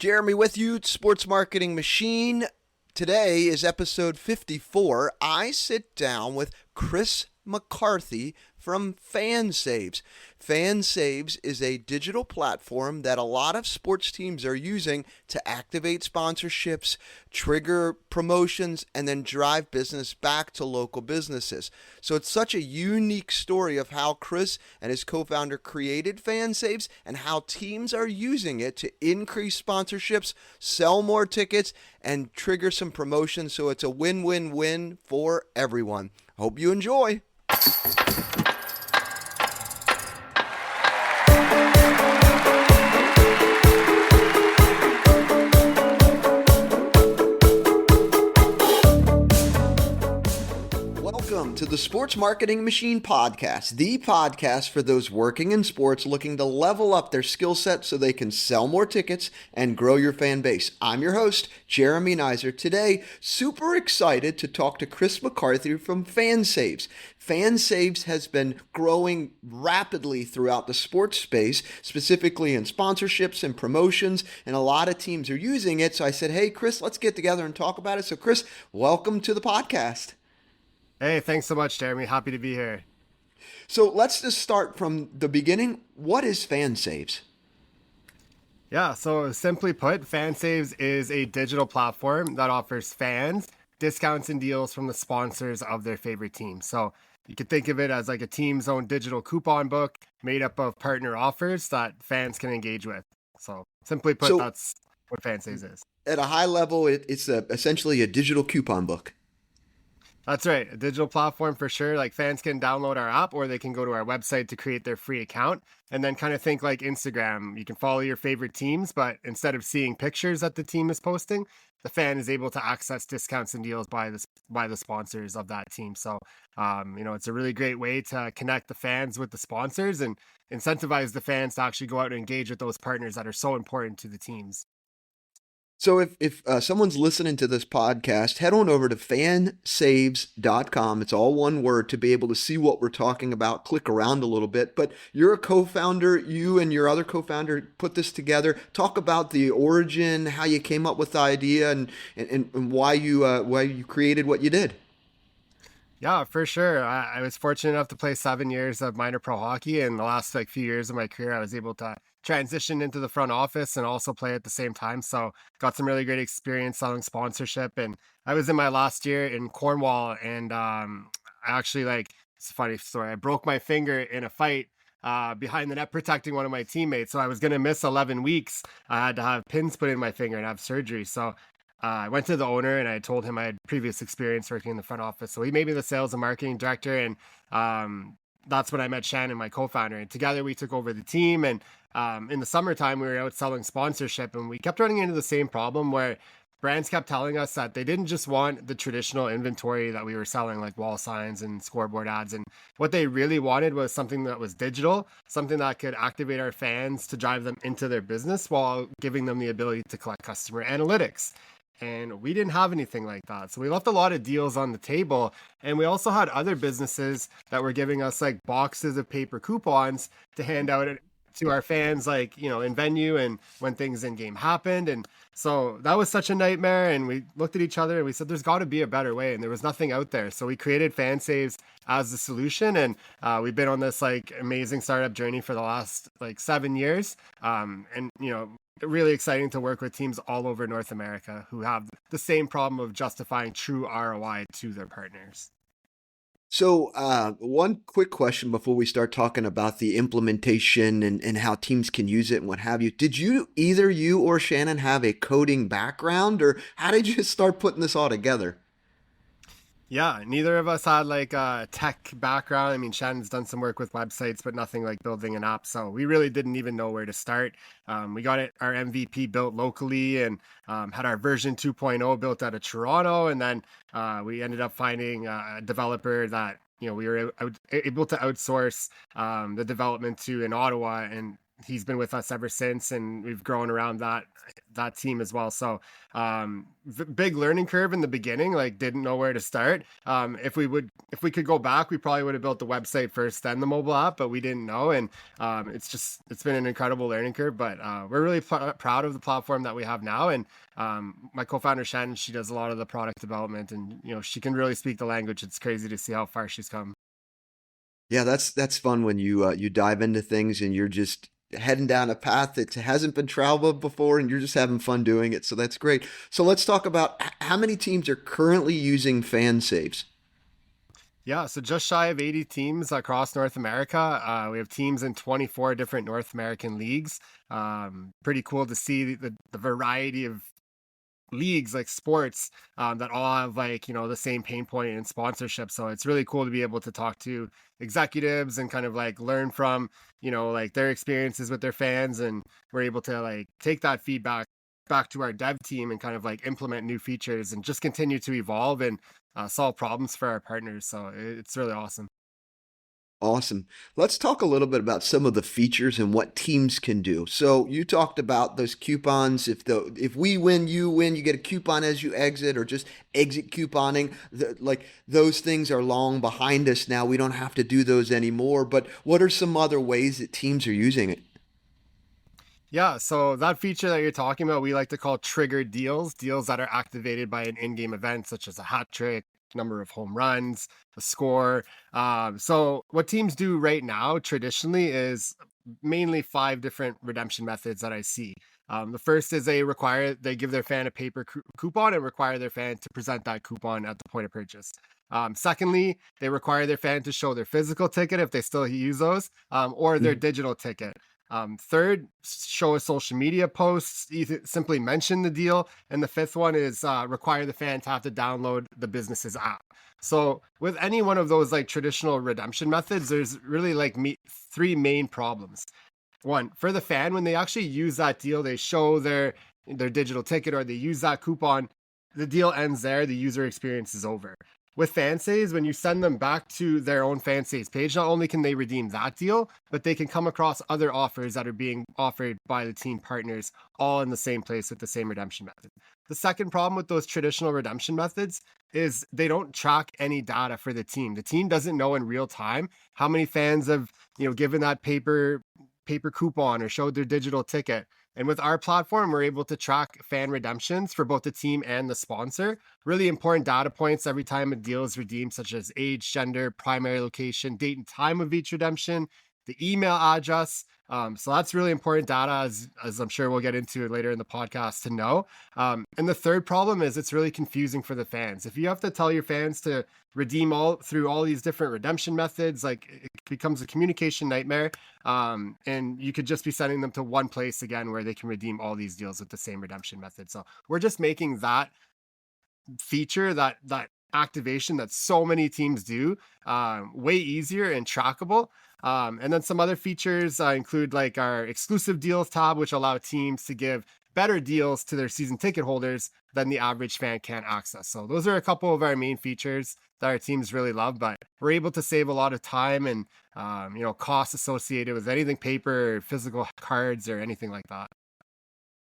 Jeremy with you, Sports Marketing Machine. Today is episode 54. I sit down with Kris McCarthy from FanSaves. FanSaves is a digital platform that a lot of sports teams are using to activate sponsorships, trigger promotions, and then drive business back to local businesses. So it's such a unique story of how Kris and his co-founder created FanSaves and how teams are using it to increase sponsorships, sell more tickets, and trigger some promotions. So it's a win-win-win for everyone. Hope you enjoy. Welcome to the Sports Marketing Machine podcast, the podcast for those working in sports looking to level up their skill set so they can sell more tickets and grow your fan base. I'm your host, Jeremy Nizer. Today, super excited to talk to Kris McCarthy from FanSaves. FanSaves has been growing rapidly throughout the sports space, specifically in sponsorships and promotions, and a lot of teams are using it. So I said, hey, Kris, let's get together and talk about it. So Kris, welcome to the podcast. Hey, thanks so much, Jeremy. Happy to be here. So let's just start from the beginning. What is FanSaves? Yeah, so simply put, FanSaves is a digital platform that offers fans discounts and deals from the sponsors of their favorite team. So you could think of it as like a team's own digital coupon book made up of partner offers that fans can engage with. So simply put, that's what FanSaves is. At a high level, it's essentially a digital coupon book. That's right. A digital platform for sure. Like fans can download our app or they can go to our website to create their free account and then kind of think like Instagram. You can follow your favorite teams, but instead of seeing pictures that the team is posting, the fan is able to access discounts and deals by the sponsors of that team. So, it's a really great way to connect the fans with the sponsors and incentivize the fans to actually go out and engage with those partners that are so important to the teams. So if someone's listening to this podcast, head on over to fansaves.com. It's all one word to be able to see what we're talking about. Click around a little bit. But you're a co-founder. You and your other co-founder put this together. Talk about the origin, how you came up with the idea, and why you created what you did. Yeah, for sure. I was fortunate enough to play 7 years of minor pro hockey, and the last few years of my career, I was able to transition into the front office and also play at the same time. So got some really great experience selling sponsorship. And I was in my last year in Cornwall, and I actually it's a funny story. I broke my finger in a fight behind the net protecting one of my teammates. So I was going to miss 11 weeks. I had to have pins put in my finger and have surgery. So I went to the owner and I told him I had previous experience working in the front office. So he made me the sales and marketing director. And that's when I met Shannon, my co-founder. And together we took over the team. And in the summertime, we were out selling sponsorship. And we kept running into the same problem where brands kept telling us that they didn't just want the traditional inventory that we were selling, like wall signs and scoreboard ads. And what they really wanted was something that was digital, something that could activate our fans to drive them into their business while giving them the ability to collect customer analytics. And we didn't have anything like that. So we left a lot of deals on the table. And we also had other businesses that were giving us like boxes of paper coupons to hand out to our fans, in venue and when things in game happened. And so that was such a nightmare. And we looked at each other and we said, there's got to be a better way. And there was nothing out there. So we created FanSaves as the solution. And we've been on this amazing startup journey for the last 7 years. Really exciting to work with teams all over North America who have the same problem of justifying true ROI to their partners. So one quick question before we start talking about the implementation and how teams can use it and what have you. Did either you or Shannon have a coding background, or how did you start putting this all together? Yeah, neither of us had a tech background. I mean, Shannon's done some work with websites, but nothing like building an app. So we really didn't even know where to start. We got our MVP built locally and had our version 2.0 built out of Toronto. And then we ended up finding a developer that, we were able to outsource the development to in Ottawa. And he's been with us ever since, and we've grown around that team as well. So big learning curve in the beginning, like didn't know where to start. If we could go back, we probably would have built the website first, then the mobile app, but we didn't know. And it's been an incredible learning curve, but we're really proud of the platform that we have now. And my co-founder Shannon, she does a lot of the product development, and she can really speak the language. It's crazy to see how far she's come. Yeah, that's fun when you dive into things and you're just heading down a path that hasn't been traveled before and you're just having fun doing it. So that's great. So let's talk about how many teams are currently using FanSaves. Yeah, so just shy of 80 teams across North America. We have teams in 24 different North American leagues. Pretty cool to see the variety of leagues, like sports, that all have, like, the same pain point in sponsorship. So it's really cool to be able to talk to executives and kind of like learn from, like their experiences with their fans. And we're able to like take that feedback back to our dev team and kind of like implement new features and just continue to evolve and solve problems for our partners. So it's really awesome. Awesome. Let's talk a little bit about some of the features and what teams can do. So you talked about those coupons. If we win, you get a coupon as you exit, or just exit couponing. Like those things are long behind us now. We don't have to do those anymore. But what are some other ways that teams are using it? Yeah, so that feature that you're talking about, we like to call triggered deals, deals that are activated by an in-game event, such as a hat trick, number of home runs, a score. So what teams do right now traditionally is mainly five different redemption methods that I see. The first is they give their fan a paper coupon and require their fan to present that coupon at the point of purchase. Secondly, they require their fan to show their physical ticket if they still use those, or their Mhm. digital ticket. Third, show a social media post, either simply mention the deal. And the fifth one is require the fan to have to download the business's app. So with any one of those like traditional redemption methods, there's really like three main problems. One, for the fan, when they actually use that deal, they show their digital ticket or they use that coupon, the deal ends there, the user experience is over. With FanSaves, when you send them back to their own FanSaves page, not only can they redeem that deal, but they can come across other offers that are being offered by the team partners, all in the same place with the same redemption method. The second problem with those traditional redemption methods is they don't track any data for the team. The team doesn't know in real time how many fans have, given that paper coupon or showed their digital ticket. And with our platform, we're able to track fan redemptions for both the team and the sponsor. Really important data points every time a deal is redeemed, such as age, gender, primary location, date and time of each redemption, the email address. So that's really important data, as I'm sure we'll get into later in the podcast, to know. And the third problem is it's really confusing for the fans. If you have to tell your fans to redeem all through all these different redemption methods, like it becomes a communication nightmare. And you could just be sending them to one place again where they can redeem all these deals with the same redemption method. So we're just making that feature, that activation that so many teams do, way easier and trackable. And then some other features include like our exclusive deals tab, which allow teams to give better deals to their season ticket holders than the average fan can access. So those are a couple of our main features that our teams really love, but we're able to save a lot of time and costs associated with anything paper or physical cards or anything like that.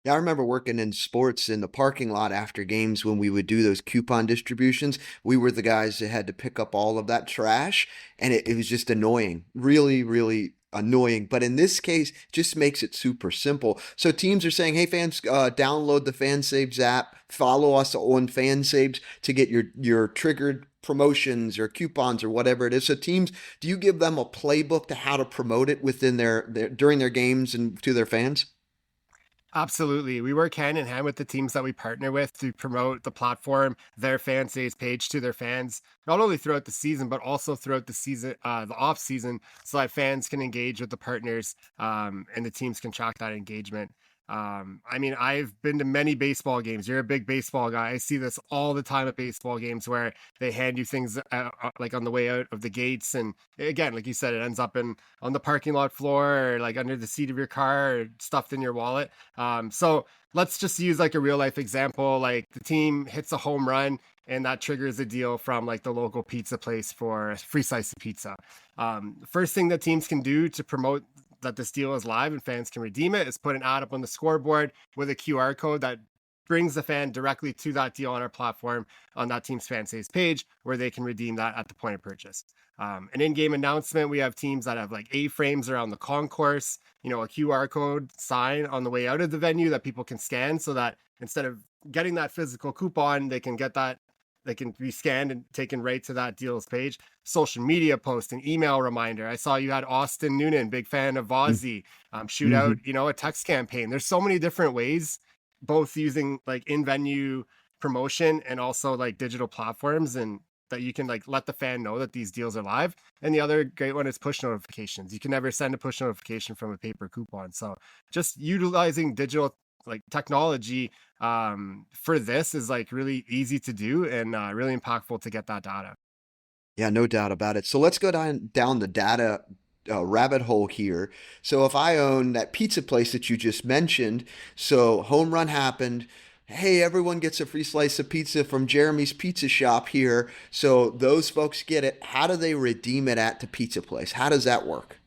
Yeah, I remember working in sports in the parking lot after games when we would do those coupon distributions. We were the guys that had to pick up all of that trash, and it was just annoying. Really, really annoying. But in this case, just makes it super simple. So teams are saying, hey, fans, download the FanSaves app, follow us on FanSaves to get your triggered promotions or coupons or whatever it is. So teams, do you give them a playbook to how to promote it within their during their games and to their fans? Absolutely. We work hand in hand with the teams that we partner with to promote the platform, their fan saves page to their fans, not only throughout the season, but also throughout the season, the off season, so that fans can engage with the partners, and the teams can track that engagement. I mean, I've been to many baseball games. You're a big baseball guy. I see this all the time at baseball games where they hand you things like on the way out of the gates. And again, like you said, it ends up on the parking lot floor or like under the seat of your car or stuffed in your wallet. So let's just use like a real life example. Like the team hits a home run and that triggers a deal from like the local pizza place for a free slice of pizza. First thing that teams can do to promote that this deal is live and fans can redeem it is put an ad up on the scoreboard with a QR code that brings the fan directly to that deal on our platform on that team's FanSaves page where they can redeem that at the point of purchase. An in-game announcement, we have teams that have like A-frames around the concourse, a QR code sign on the way out of the venue that people can scan so that instead of getting that physical coupon, they can be scanned and taken right to that deals page. Social media posting, email reminder. I saw you had Austin Noonan, big fan of Vozzy, shoot out, Mm-hmm. a text campaign. There's so many different ways, both using like in-venue promotion and also like digital platforms, and that you can like let the fan know that these deals are live. And the other great one is push notifications. You can never send a push notification from a paper coupon. So just utilizing digital like technology for this is like really easy to do and really impactful to get that data. Yeah, no doubt about it. So let's go down the data rabbit hole here. So if I own that pizza place that you just mentioned, so home run happened. Hey, everyone gets a free slice of pizza from Jeremy's Pizza Shop here. So those folks get it. How do they redeem it at the pizza place? How does that work?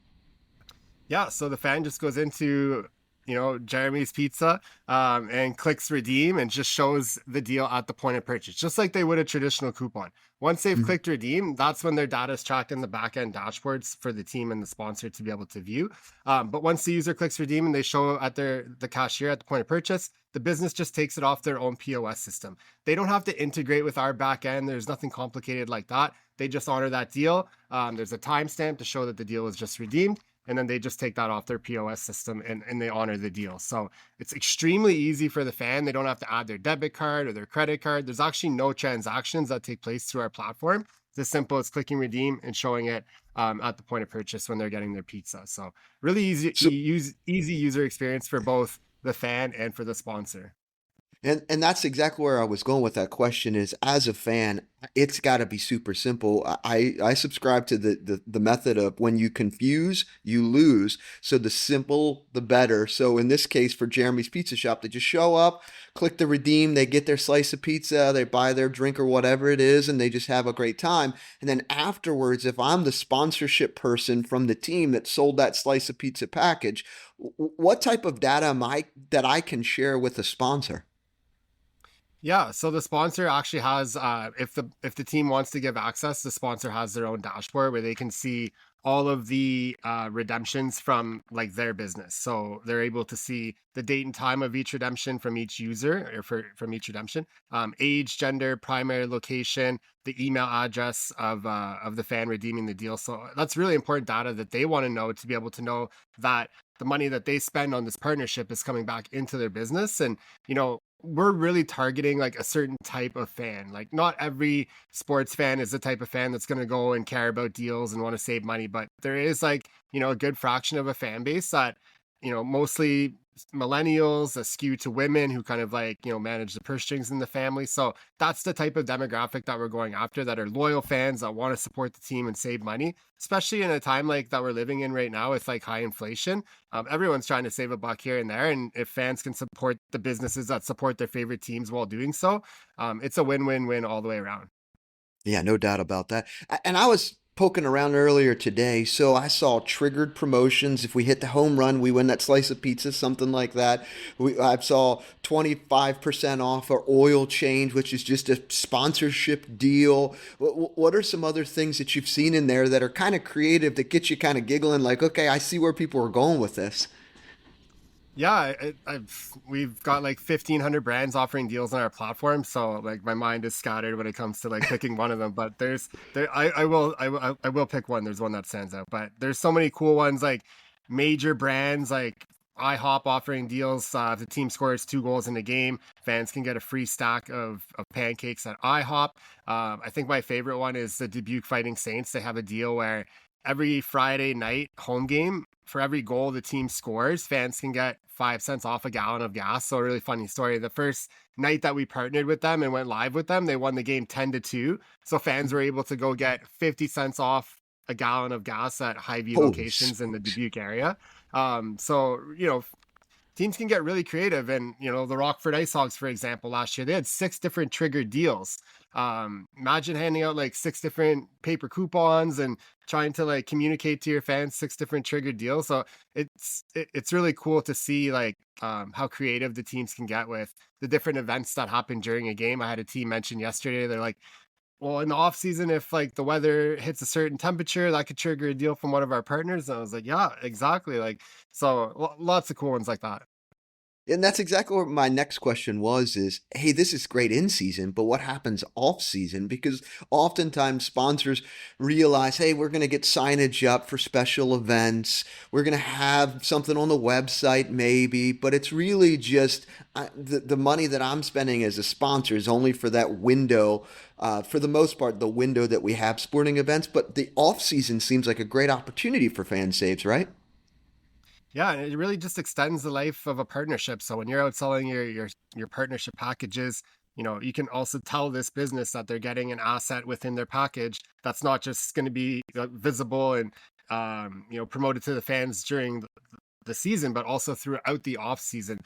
Yeah, so the fan just goes into Jeremy's Pizza and clicks redeem and just shows the deal at the point of purchase, just like they would a traditional coupon. Once they've Mhm. clicked redeem, that's when their data is tracked in the back end dashboards for the team and the sponsor to be able to view. But once the user clicks redeem and they show at the cashier at the point of purchase, the business just takes it off their own POS system. They don't have to integrate with our back end. There's nothing complicated like that. They just honor that deal. There's a timestamp to show that the deal was just redeemed, and then they just take that off their POS system and they honor the deal. So it's extremely easy for the fan. They don't have to add their debit card or their credit card. There's actually no transactions that take place through our platform. It's as simple as clicking redeem and showing it at the point of purchase when they're getting their pizza. So really So easy user experience for both the fan and for the sponsor. And that's exactly where I was going with that question is as a fan, it's got to be super simple. I subscribe to the method of when you confuse, you lose. So the simple, the better. So in this case, for Jeremy's Pizza Shop, they just show up, click the redeem, they get their slice of pizza, they buy their drink or whatever it is, and they just have a great time. And then afterwards, if I'm the sponsorship person from the team that sold that slice of pizza package, what type of data am I that I can share with the sponsor? Yeah, so the sponsor actually has if the team wants to give access, the sponsor has their own dashboard where they can see all of the redemptions from like their business. So they're able to see the date and time of each redemption from each user or from each redemption, age, gender, primary location, the email address of the fan redeeming the deal. So that's really important data that they want to know to be able to know that the money that they spend on this partnership is coming back into their business. And we're really targeting like a certain type of fan. Like not every sports fan is the type of fan that's going to go and care about deals and want to save money, but there is like, a good fraction of a fan base that, mostly millennials, a skew to women who kind of like, manage the purse strings in the family. So that's the type of demographic that we're going after, that are loyal fans that want to support the team and save money, especially in a time like that we're living in right now with like high inflation. Everyone's trying to save a buck here and there. And if fans can support the businesses that support their favorite teams while doing so, it's a win-win-win all the way around. Yeah, no doubt about that. And I was poking around earlier today, so I saw triggered promotions. If we hit the home run, we win that slice of pizza, something like that. I saw 25% off our oil change, which is just a sponsorship deal. What are some other things that you've seen in there that are kind of creative that get you kind of giggling like, okay, I see where people are going with this? Yeah, we've got like 1,500 brands offering deals on our platform, so like my mind is scattered when it comes to like picking one of them. But I will pick one. There's one that stands out, but there's so many cool ones like major brands like IHOP offering deals. If the team scores 2 goals in a game, fans can get a free stack of pancakes at IHOP. I think my favorite one is the Dubuque Fighting Saints. They have a deal where every Friday night home game, for every goal the team scores, fans can get 5 cents off a gallon of gas. So a really funny story. The first night that we partnered with them and went live with them, they won the game 10-2. So fans were able to go get 50 cents off a gallon of gas at Hy-Vee Holy locations in the smokes. Dubuque area. So teams can get really creative. And, the Rockford Ice Hogs, for example, last year, they had 6 different triggered deals. Imagine handing out like 6 different paper coupons and trying to like communicate to your fans 6 different triggered deals. So it's really cool to see like how creative the teams can get with the different events that happen during a game. I had a team mention yesterday, they're like, well, in the off season, if like the weather hits a certain temperature, that could trigger a deal from one of our partners. And I was like, yeah, exactly. Like, so lots of cool ones like that. And that's exactly what my next question was is, hey, this is great in season, but what happens off season? Because oftentimes sponsors realize, hey, we're going to get signage up for special events. We're going to have something on the website maybe, but it's really just the money that I'm spending as a sponsor is only for that window. For the most part, the window that we have sporting events, but the off season seems like a great opportunity for fan saves, right? Yeah, and it really just extends the life of a partnership. So when you're out selling your partnership packages, you can also tell this business that they're getting an asset within their package that's not just going to be visible and promoted to the fans during the season, but also throughout the off season.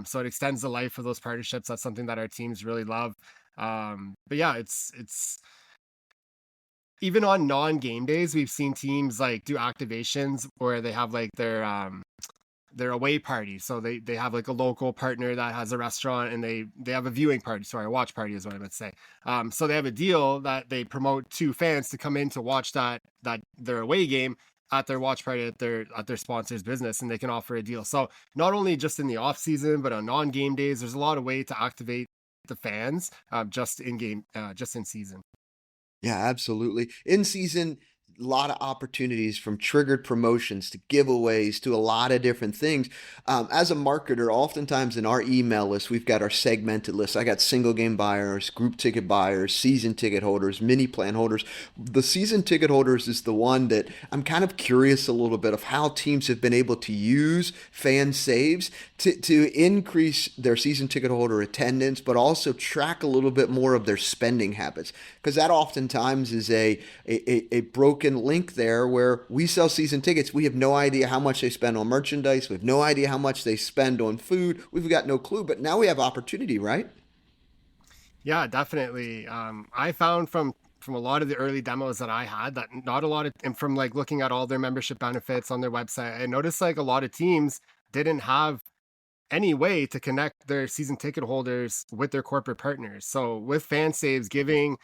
So it extends the life of those partnerships. That's something that our teams really love. But yeah, it's even on non-game days, we've seen teams like do activations where they have like their away party. So they have like a local partner that has a restaurant, and they have a viewing party. Sorry, a watch party is what I meant to say. So they have a deal that they promote to fans to come in to watch that their away game at their watch party at their sponsor's business, and they can offer a deal. So not only just in the off season, but on non-game days, there's a lot of way to activate the fans just in game, just in season. Yeah, absolutely. In season, a lot of opportunities from triggered promotions to giveaways to a lot of different things. As a marketer, oftentimes in our email list, we've got our segmented list. I got single game buyers, group ticket buyers, season ticket holders, mini plan holders. The season ticket holders is the one that I'm kind of curious a little bit of how teams have been able to use fan saves to increase their season ticket holder attendance, but also track a little bit more of their spending habits. Because that oftentimes is a broken link there where we sell season tickets. We have no idea how much they spend on merchandise. We have no idea how much they spend on food. We've got no clue, but now we have opportunity, right? Yeah, definitely. I found from a lot of the early demos that I had that not a lot of, and from like looking at all their membership benefits on their website, I noticed like a lot of teams didn't have any way to connect their season ticket holders with their corporate partners. So with FanSaves giving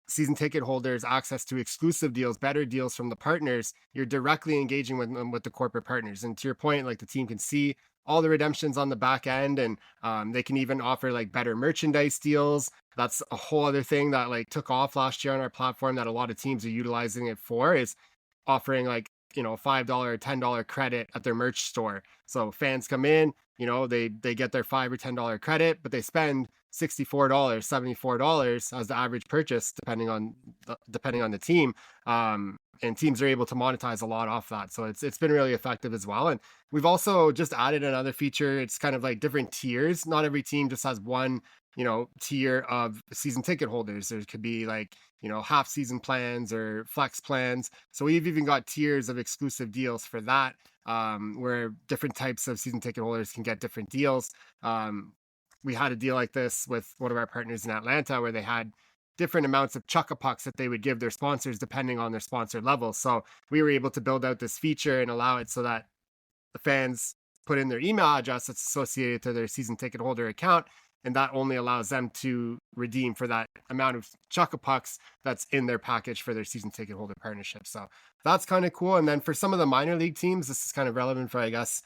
season ticket holders access to exclusive deals, better deals from the partners, you're directly engaging with them with the corporate partners. And to your point, like the team can see all the redemptions on the back end, and they can even offer like better merchandise deals. That's a whole other thing that like took off last year on our platform that a lot of teams are utilizing it for, is offering like $5 or $10 credit at their merch store. So fans come in, they get their $5 or $10 credit, but they spend $64, $74 as the average purchase, depending on the team. And teams are able to monetize a lot off that. So it's been really effective as well. And we've also just added another feature. It's kind of like different tiers. Not every team just has one, tier of season ticket holders. There could be like, half season plans or flex plans. So we've even got tiers of exclusive deals for that, where different types of season ticket holders can get different deals. We had a deal like this with one of our partners in Atlanta where they had different amounts of chuckapucks that they would give their sponsors depending on their sponsor level. So we were able to build out this feature and allow it so that the fans put in their email address that's associated to their season ticket holder account, and that only allows them to redeem for that amount of chuckapucks that's in their package for their season ticket holder partnership. So that's kind of cool. And then for some of the minor league teams, this is kind of relevant for, I guess,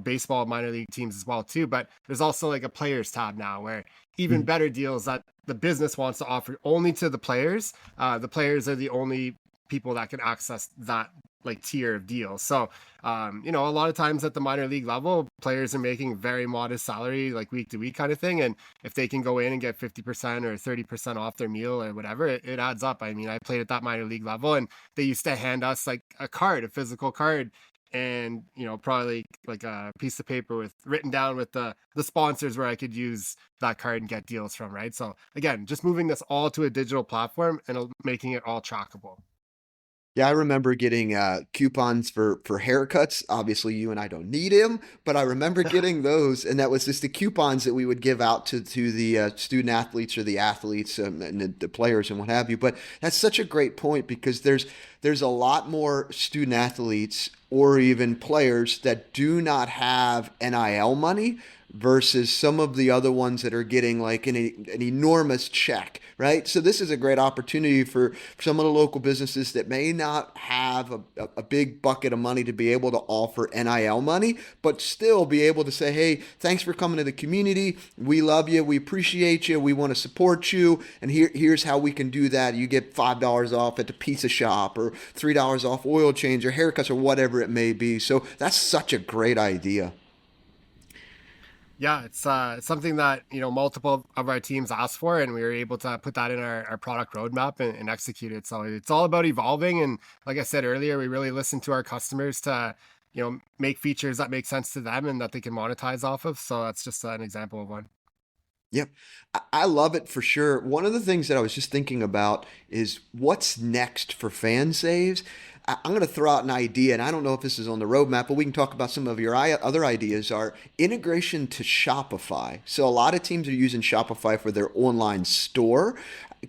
baseball minor league teams as well too. But there's also like a players tab now where even better deals that the business wants to offer only to the players. The players are the only people that can access that like tier of deals. So, a lot of times at the minor league level, players are making very modest salary, like week to week kind of thing. And if they can go in and get 50% or 30% off their meal or whatever, it adds up. I mean, I played at that minor league level, and they used to hand us like a physical card, and probably like a piece of paper with written down with the sponsors where I could use that card and get deals from, right? So again, just moving this all to a digital platform and making it all trackable. Yeah, I remember getting coupons for haircuts. Obviously, you and I don't need them, but I remember getting those, and that was just the coupons that we would give out to the student athletes or the athletes and the players and what have you. But that's such a great point because there's a lot more student athletes or even players that do not have NIL money versus some of the other ones that are getting like an enormous check, right? So this is a great opportunity for some of the local businesses that may not have a big bucket of money to be able to offer NIL money, but still be able to say, hey, thanks for coming to the community. We love you. We appreciate you. We want to support you. And here's how we can do that. You get $5 off at the pizza shop or $3 off oil change or haircuts or whatever it may be. So that's such a great idea. Yeah, it's something that, multiple of our teams asked for, and we were able to put that in our product roadmap and execute it. So it's all about evolving. And like I said earlier, we really listen to our customers to, make features that make sense to them and that they can monetize off of. So that's just an example of one. Yep. I love it for sure. One of the things that I was just thinking about is what's next for fan saves. I'm going to throw out an idea, and I don't know if this is on the roadmap, but we can talk about some of your other ideas are integration to Shopify. So a lot of teams are using Shopify for their online store.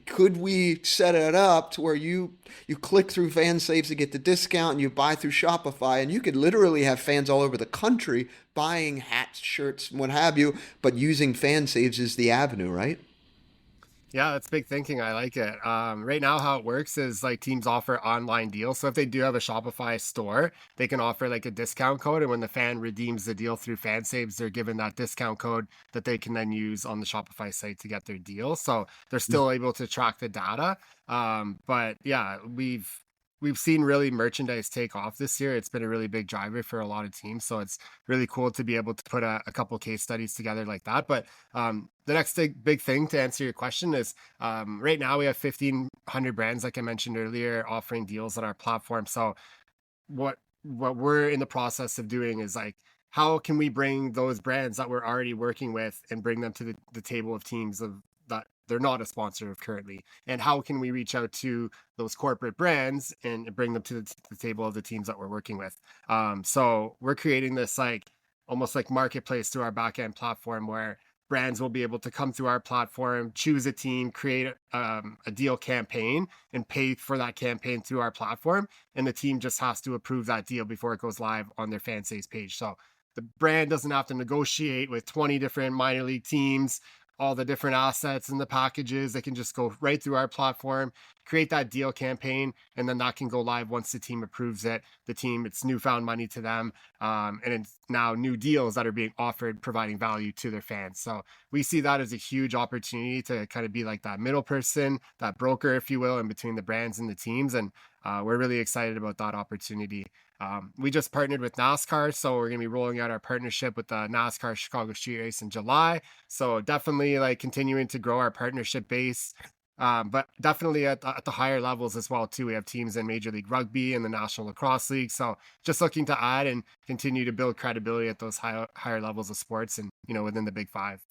Could we set it up to where you click through fan saves to get the discount and you buy through Shopify and you could literally have fans all over the country buying hats, shirts, what have you, but using fan saves as the avenue, right? Yeah, that's big thinking. I like it. Right now, how it works is like teams offer online deals. So if they do have a Shopify store, they can offer like a discount code. And when the fan redeems the deal through FanSaves, they're given that discount code that they can then use on the Shopify site to get their deal. So they're still able to track the data. But yeah, we've seen really merchandise take off this year. It's been a really big driver for a lot of teams. So it's really cool to be able to put a couple case studies together like that. But the next big thing to answer your question is right now we have 1,500 brands, like I mentioned earlier, offering deals on our platform. So what we're in the process of doing is like, how can we bring those brands that we're already working with and bring them to the table of teams of that they're not a sponsor of currently, and how can we reach out to those corporate brands and bring them to the table of the teams that we're working with. So we're creating this like almost like marketplace through our backend platform where brands will be able to come through our platform, choose a team, create a deal campaign, and pay for that campaign through our platform. And the team just has to approve that deal before it goes live on their FanSaves page. So the brand doesn't have to negotiate with 20 different minor league teams, all the different assets and the packages. They can just go right through our platform, create that deal campaign, and then that can go live once the team approves it. The team, it's newfound money to them. And it's now new deals that are being offered, providing value to their fans. So we see that as a huge opportunity to kind of be like that middle person, that broker, if you will, in between the brands and the teams. And we're really excited about that opportunity. We just partnered with NASCAR, so we're going to be rolling out our partnership with the NASCAR Chicago Street Race in July. So definitely like continuing to grow our partnership base, but definitely at the higher levels as well too. We have teams in Major League Rugby and the National Lacrosse League, so just looking to add and continue to build credibility at those higher levels of sports and within the Big Five.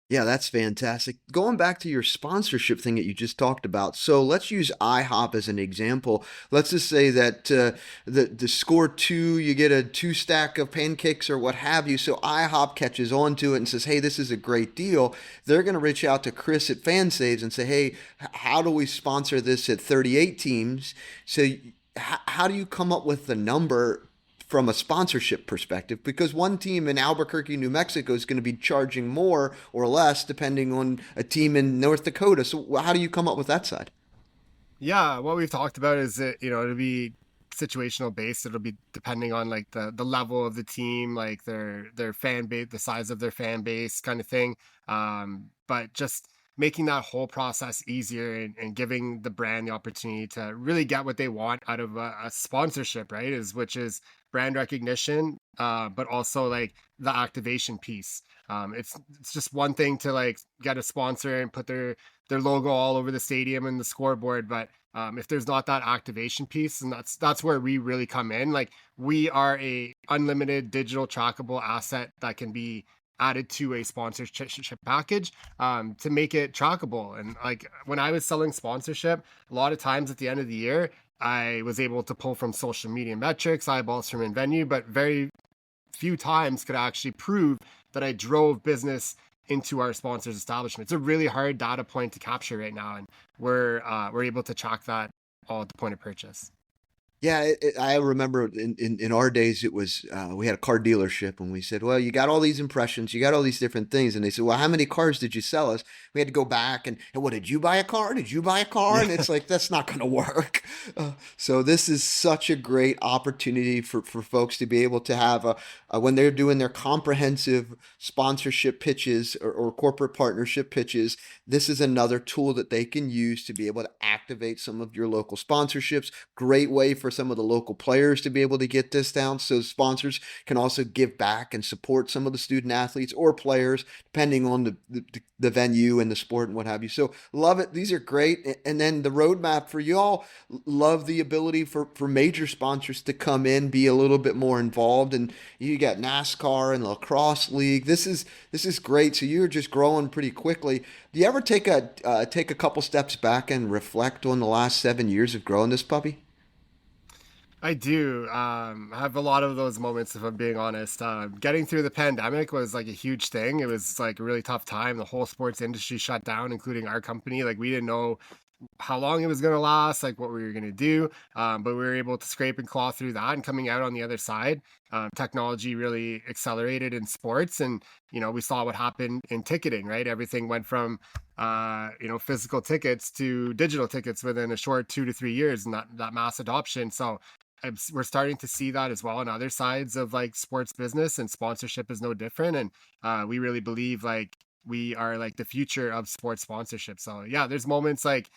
Yeah, that's fantastic. Going back to your sponsorship thing that you just talked about. So let's use IHOP as an example. Let's just say that the score two, you get a two stack of pancakes or what have you. So IHOP catches on to it and says, hey, this is a great deal. They're going to reach out to Kris at FanSaves and say, hey, how do we sponsor this at 38 teams? So how do you come up with the number from a sponsorship perspective, because one team in Albuquerque, New Mexico is going to be charging more or less depending on a team in North Dakota. So how do you come up with that side? Yeah, what we've talked about is that, it'll be situational based. It'll be depending on like the level of the team, like their fan base, the size of their fan base kind of thing. But just making that whole process easier and giving the brand the opportunity to really get what they want out of a sponsorship, right? Which is brand recognition, but also like the activation piece. It's just one thing to like get a sponsor and put their logo all over the stadium and the scoreboard, but if there's not that activation piece, and that's where we really come in. Like we are a unlimited digital trackable asset that can be added to a sponsorship package to make it trackable. And like when I was selling sponsorship, a lot of times at the end of the year, I was able to pull from social media metrics, eyeballs from in venue, but very few times could I actually prove that I drove business into our sponsors' establishment. It's a really hard data point to capture right now, and we're able to track that all at the point of purchase. Yeah, I remember in our days, it was we had a car dealership and we said, well, you got all these impressions, you got all these different things. And they said, well, how many cars did you sell us? We had to go back and what, did you buy a car? Did you buy a car? Yeah. And it's like, that's not going to work. So this is such a great opportunity for folks to be able to have when they're doing their comprehensive sponsorship pitches or corporate partnership pitches, this is another tool that they can use to be able to activate some of your local sponsorships. Great way for some of the local players to be able to get discounts. So sponsors can also give back and support some of the student athletes or players, depending on the venue and the sport and what have you. So love it. These are great. And then the roadmap for you all, love the ability for major sponsors to come in, be a little bit more involved. And you got NASCAR and lacrosse league. This is great. So you're just growing pretty quickly. Do you ever take a couple steps back and reflect on the last 7 years of growing this puppy? I do. I have a lot of those moments, if I'm being honest. Getting through the pandemic was like a huge thing. It was like a really tough time. The whole sports industry shut down, including our company. Like we didn't know how long it was going to last, like what we were going to do. But we were able to scrape and claw through that, and coming out on the other side, technology really accelerated in sports. And, we saw what happened in ticketing, right? Everything went from, physical tickets to digital tickets within a short 2 to 3 years, and that mass adoption. So we're starting to see that as well on other sides of like sports business, and sponsorship is no different. And we really believe like we are like the future of sports sponsorship. So yeah, there's moments like,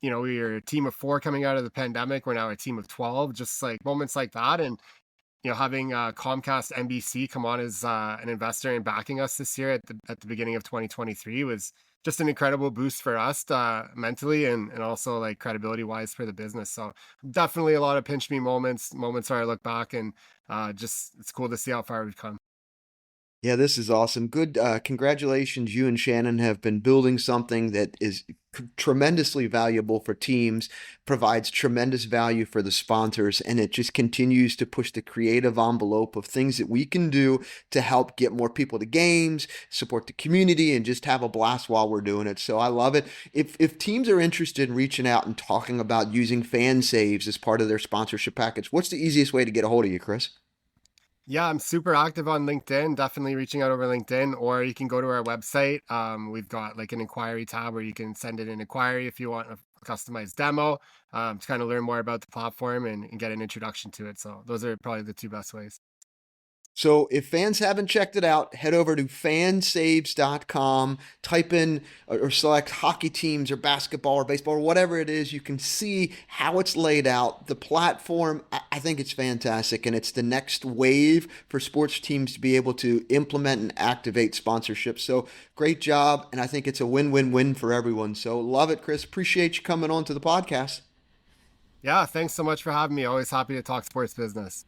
we were a team of four coming out of the pandemic. We're now a team of 12, just like moments like that. And, having Comcast NBC come on as an investor and backing us this year at the beginning of 2023 was just an incredible boost for us mentally, and also like credibility wise for the business. So definitely a lot of pinch me moments where I look back and just it's cool to see how far we've come. Yeah, this is awesome. Good. Congratulations. You and Shannon have been building something that is tremendously valuable for teams, provides tremendous value for the sponsors, and it just continues to push the creative envelope of things that we can do to help get more people to games, support the community, and just have a blast while we're doing it. So I love it. If teams are interested in reaching out and talking about using FanSaves as part of their sponsorship package, what's the easiest way to get a hold of you, Kris? Yeah, I'm super active on LinkedIn, definitely reaching out over LinkedIn, or you can go to our website. We've got like an inquiry tab where you can send in an inquiry if you want a customized demo, to kind of learn more about the platform and get an introduction to it. So those are probably the two best ways. So if fans haven't checked it out, head over to fansaves.com, type in or select hockey teams or basketball or baseball or whatever it is. You can see how it's laid out. The platform, I think it's fantastic, and it's the next wave for sports teams to be able to implement and activate sponsorships. So great job, and I think it's a win-win-win for everyone. So love it, Kris. Appreciate you coming on to the podcast. Yeah, thanks so much for having me. Always happy to talk sports business.